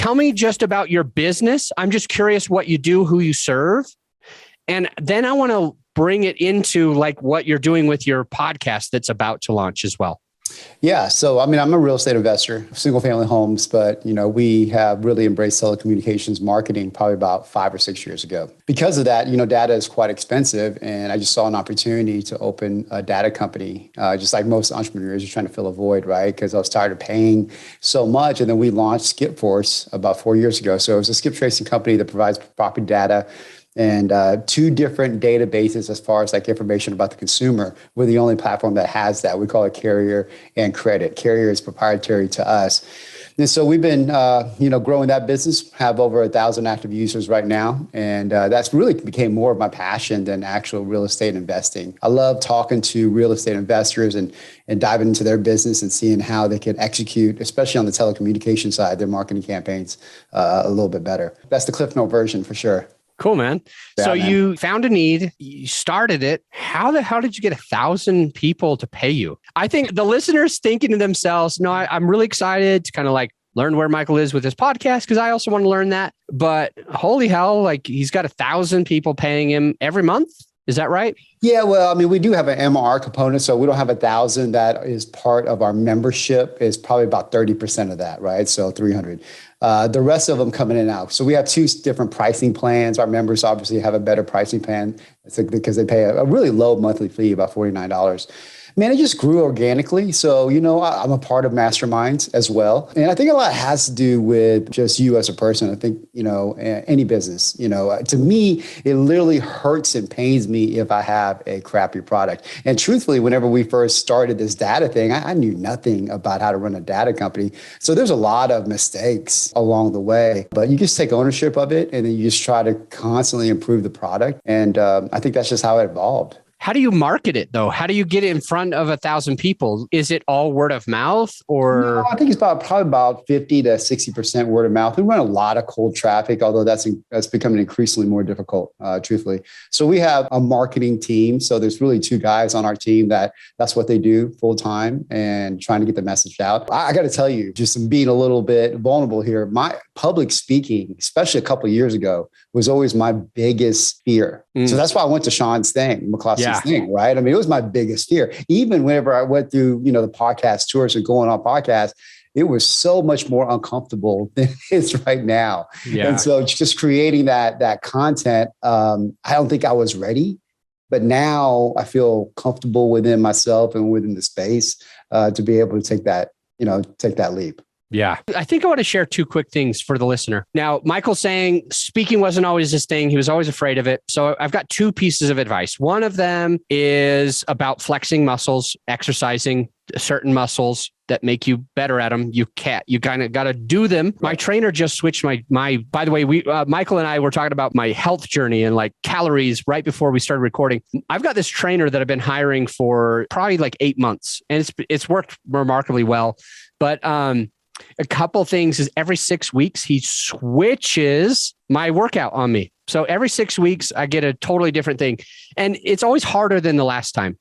tell me just about your business. I'm just curious what you do, who you serve. And then I want to bring it into like what you're doing with your podcast that's about to launch as well. Yeah. So, I'm a real estate investor, single family homes, but, we have really embraced telecommunications marketing probably about 5 or 6 years ago. Because of that, data is quite expensive. And I just saw an opportunity to open a data company, just like most entrepreneurs are trying to fill a void, right? Because I was tired of paying so much. And then we launched SkipForce about 4 years ago. So it was a skip tracing company that provides property data and 2 different databases as far as like information about the consumer. We're the only platform that has that. We call it Carrier and Credit. Carrier is proprietary to us. And so we've been, growing that business, have over 1,000 active users right now. And that's really became more of my passion than actual real estate investing. I love talking to real estate investors and diving into their business and seeing how they can execute, especially on the telecommunication side, their marketing campaigns a little bit better. That's the Cliff Note version for sure. Cool, man. Yeah, so man. You found a need, you started it. How did you get 1,000 people to pay you? I think the listeners thinking to themselves, no, I'm really excited to kind of like learn where Michael is with his podcast because I also want to learn that. But holy hell, like he's got 1,000 people paying him every month. Is that right? Yeah, well, we do have an MR component, so we don't have 1,000 that is part of our membership. It's probably about 30% of that, right? So 300. The rest of them coming in and out. So we have 2 different pricing plans. Our members obviously have a better pricing plan because they pay a really low monthly fee, about $49. Man, it just grew organically. So, I'm a part of masterminds as well. And I think a lot has to do with just you as a person. I think, any business, to me, it literally hurts and pains me if I have a crappy product. And truthfully, whenever we first started this data thing, I knew nothing about how to run a data company. So there's a lot of mistakes along the way, but you just take ownership of it and then you just try to constantly improve the product. And I think that's just how it evolved. How do you market it though? How do you get it in front of 1,000 people? Is it all word of mouth or? No, I think it's probably about 50 to 60% word of mouth. We run a lot of cold traffic, although that's becoming increasingly more difficult, truthfully. So we have a marketing team. So there's really 2 guys on our team that's what they do full time and trying to get the message out. I got to tell you, just being a little bit vulnerable here, my public speaking, especially a couple of years ago, was always my biggest fear. So that's why I went to Sean's thing, McClossy's thing, right? It was my biggest fear. Even whenever I went through, the podcast tours or going on podcasts, it was so much more uncomfortable than it is right now. Yeah. And so just creating that content, I don't think I was ready, but now I feel comfortable within myself and within the space to be able to take that leap. Yeah. I think I want to share 2 quick things for the listener. Now, Michael's saying speaking wasn't always his thing. He was always afraid of it. So I've got 2 pieces of advice. One of them is about flexing muscles, exercising certain muscles that make you better at them. You kind of got to do them. My trainer just switched by the way, Michael and I were talking about my health journey and like calories right before we started recording. I've got this trainer that I've been hiring for probably like 8 months and it's worked remarkably well. But, a couple things is every 6 weeks, he switches my workout on me. So every 6 weeks, I get a totally different thing. And it's always harder than the last time.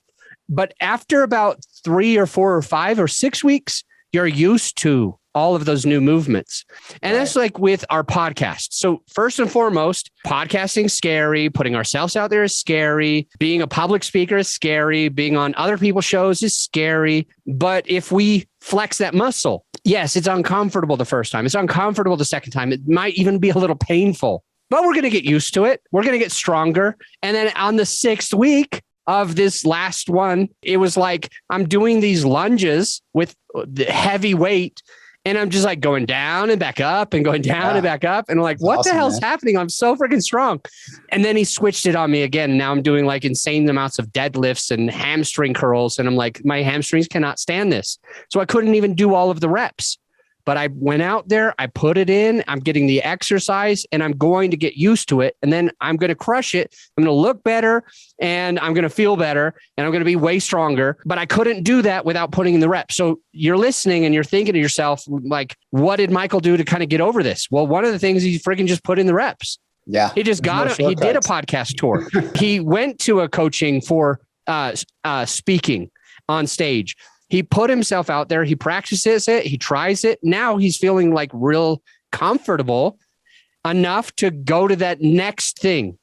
But after about 3 or 4 or 5 or 6 weeks, you're used to all of those new movements. And that's like with our podcast. So first and foremost, podcasting is scary. Putting ourselves out there is scary. Being a public speaker is scary. Being on other people's shows is scary. But if we flex that muscle, yes, it's uncomfortable the first time. It's uncomfortable the second time. It might even be a little painful, but we're going to get used to it. We're going to get stronger. And then on the 6th week of this last one, it was like, I'm doing these lunges with the heavy weight. And I'm just like going down and back up and going down and back up. And I'm like, what the hell's happening? I'm so freaking strong. And then he switched it on me again. And now I'm doing like insane amounts of deadlifts and hamstring curls. And I'm like, my hamstrings cannot stand this. So I couldn't even do all of the reps. But I went out there, I put it in, I'm getting the exercise and I'm going to get used to it. And then I'm going to crush it. I'm going to look better and I'm going to feel better and I'm going to be way stronger. But I couldn't do that without putting in the reps. So you're listening and you're thinking to yourself, like, what did Michael do to kind of get over this? Well, one of the things he freaking just put in the reps. Yeah. He just he did a podcast tour. He went to a coaching for speaking on stage. He put himself out there. He practices it. He tries it. Now he's feeling like real comfortable enough to go to that next thing.